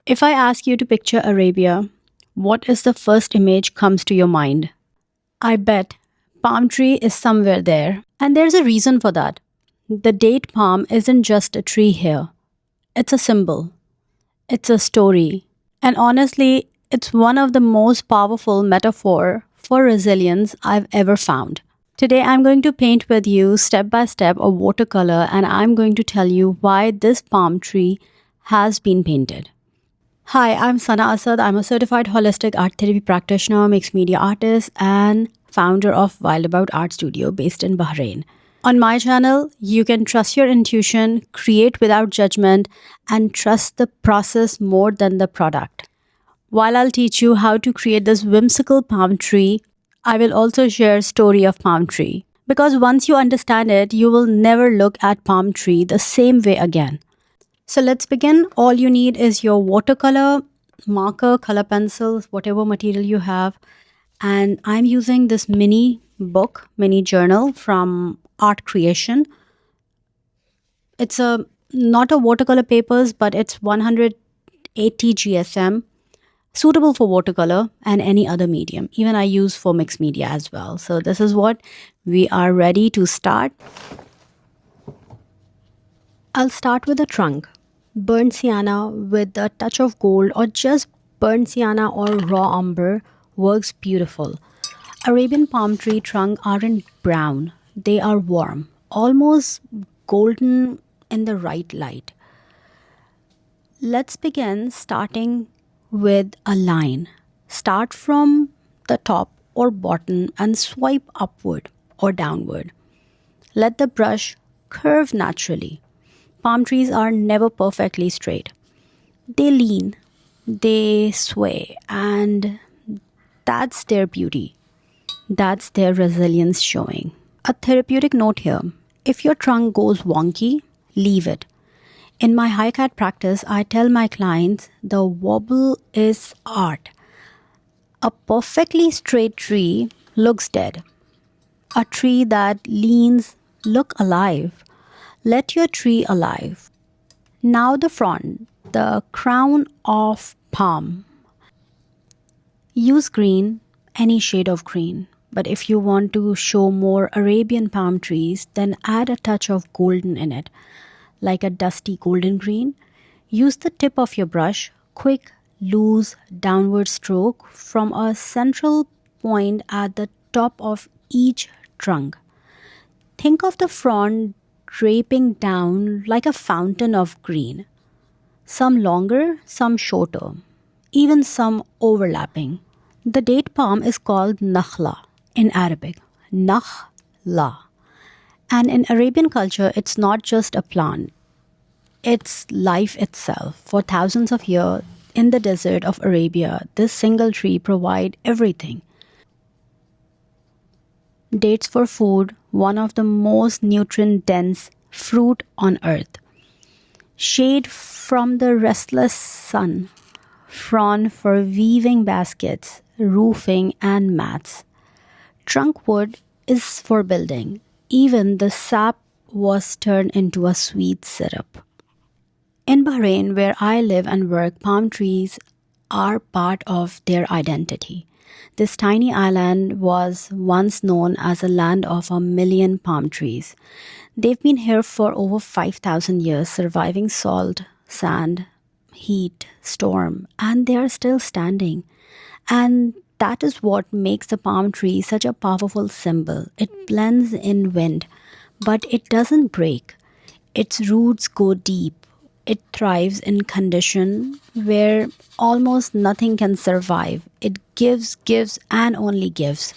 If I ask you to picture Arabia, what is the first image comes to your mind? I bet palm tree is somewhere there. And there's a reason for that. The date palm isn't just a tree here. It's a symbol. It's a story. And honestly, it's one of the most powerful metaphor for resilience I've ever found. Today I'm going to paint with you step by step a watercolor and I'm going to tell you why this palm tree has been painted. Hi, I'm Sana Asad. I'm a certified holistic art therapy practitioner, mixed media artist, and founder of Wild About Art Studio based in Bahrain. On my channel, you can trust your intuition, create without judgment, and trust the process more than the product. While I'll teach you how to create this whimsical palm tree, I will also share story of palm tree. Because once you understand it, you will never look at palm tree the same way again. So let's begin. All you need is your watercolor, marker, color pencils, whatever material you have. And I'm using this mini book, mini journal from Art Creation. It's not a watercolor papers, but it's 180 GSM, suitable for watercolor and any other medium. Even I use for mixed media as well. So this is what we are ready to start. I'll start with the trunk. Burnt sienna with a touch of gold or just burnt sienna or raw umber works beautiful. Arabian palm tree trunk aren't brown. They are warm, almost golden in the right light. Let's begin starting with a line. Start from the top or bottom and swipe upward or downward. Let the brush curve naturally. Palm trees are never perfectly straight. They lean, they sway, and that's their beauty. That's their resilience showing. A therapeutic note here. If your trunk goes wonky, leave it. In my HICAT practice, I tell my clients the wobble is art. A perfectly straight tree looks dead. A tree that leans look alive. Let your tree alive. Now the front, the crown of palm. Use green, any shade of green. But if you want to show more Arabian palm trees, then add a touch of golden in it, like a dusty golden green. Use the tip of your brush, quick, loose, downward stroke from a central point at the top of each trunk. Think of the frond draping down like a fountain of green. Some longer, some shorter, even some overlapping. The date palm is called Nakhlah in Arabic, Nakhlah. And in Arabian culture, it's not just a plant. It's life itself. For thousands of years in the desert of Arabia, this single tree provided everything. Dates for food, one of the most nutrient-dense fruit on earth. Shade from the restless sun. Frond for weaving baskets, roofing, and mats. Trunk wood is for building. Even the sap was turned into a sweet syrup. In Bahrain, where I live and work, palm trees are part of their identity. This tiny island was once known as a land of 1,000,000 palm trees. They've been here for over 5,000 years, surviving salt, sand, heat, storm, and they are still standing. And that is what makes the palm tree such a powerful symbol. It blends in wind, but it doesn't break. Its roots go deep. It thrives in conditions where almost nothing can survive. It gives, and only gives.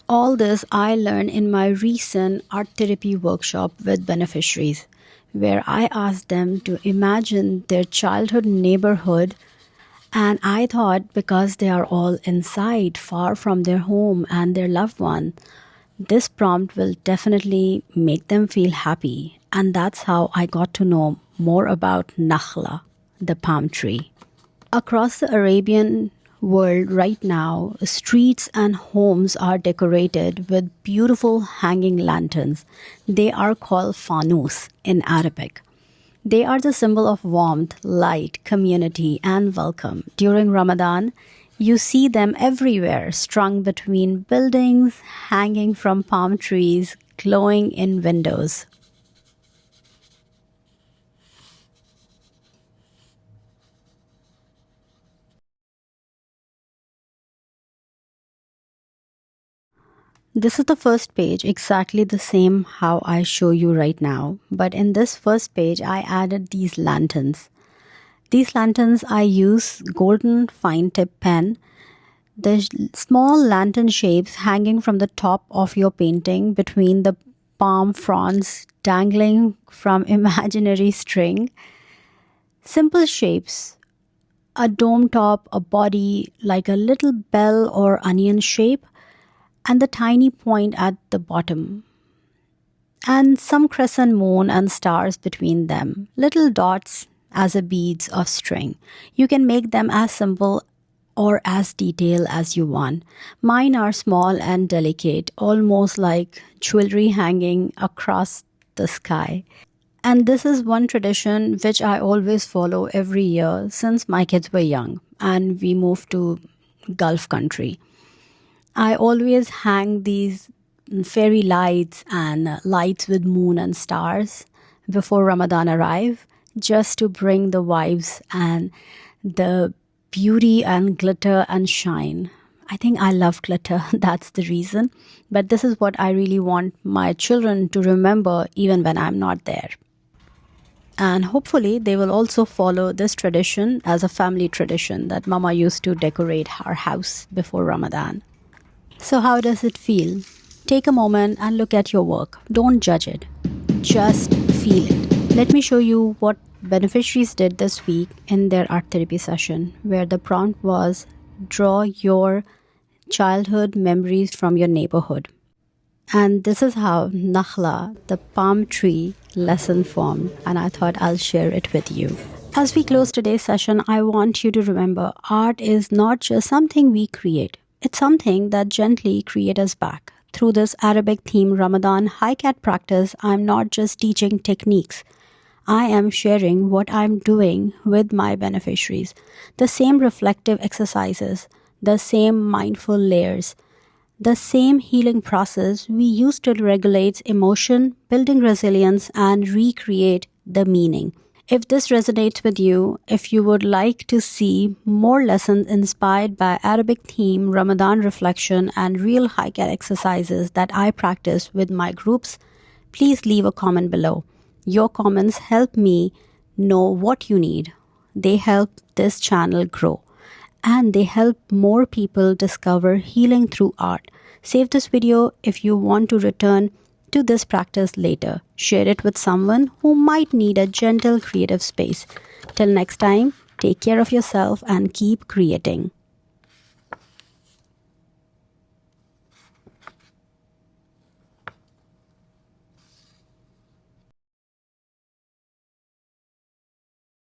All this I learned in my recent art therapy workshop with beneficiaries, where I asked them to imagine their childhood neighborhood. And I thought because they are all inside, far from their home and their loved one, this prompt will definitely make them feel happy. And that's how I got to know more about Nakhlah, the palm tree. Across the Arabian world right now, streets and homes are decorated with beautiful hanging lanterns. They are called fanus in Arabic. They are the symbol of warmth, light, community, and welcome. During Ramadan, you see them everywhere, strung between buildings, hanging from palm trees, glowing in windows. This is the first page, exactly the same how I show you right now. But in this first page, I added these lanterns. These lanterns, I use golden fine tip pen. The small lantern shapes hanging from the top of your painting between the palm fronds dangling from imaginary string. Simple shapes, a dome top, a body like a little bell or onion shape, and the tiny point at the bottom. And some crescent moon and stars between them, little dots as a beads of string. You can make them as simple or as detailed as you want. Mine are small and delicate, almost like jewelry hanging across the sky. And this is one tradition which I always follow every year since my kids were young and we moved to Gulf country. I always hang these fairy lights and lights with moon and stars before Ramadan arrive, just to bring the vibes and the beauty and glitter and shine. I think I love glitter, that's the reason. But this is what I really want my children to remember even when I'm not there. And hopefully they will also follow this tradition as a family tradition that Mama used to decorate our house before Ramadan. So how does it feel? Take a moment and look at your work. Don't judge it. Just feel it. Let me show you what beneficiaries did this week in their art therapy session, where the prompt was draw your childhood memories from your neighborhood. And this is how Nakhlah, the palm tree lesson formed, and I thought I'll share it with you. As we close today's session, I want you to remember art is not just something we create. It's something that gently creates us back. Through this Arabic themed Ramadan HICAT practice, I'm not just teaching techniques. I am sharing what I'm doing with my beneficiaries. The same reflective exercises, the same mindful layers, the same healing process we use to regulate emotion, building resilience, and recreate the meaning. If this resonates with you, if you would like to see more lessons inspired by Arabic theme, Ramadan reflection, and real HICAT exercises that I practice with my groups, please leave a comment below. Your comments help me know what you need. They help this channel grow. And they help more people discover healing through art. Save this video if you want to return to this practice later. Share it with someone who might need a gentle creative space. Till next time, take care of yourself and keep creating.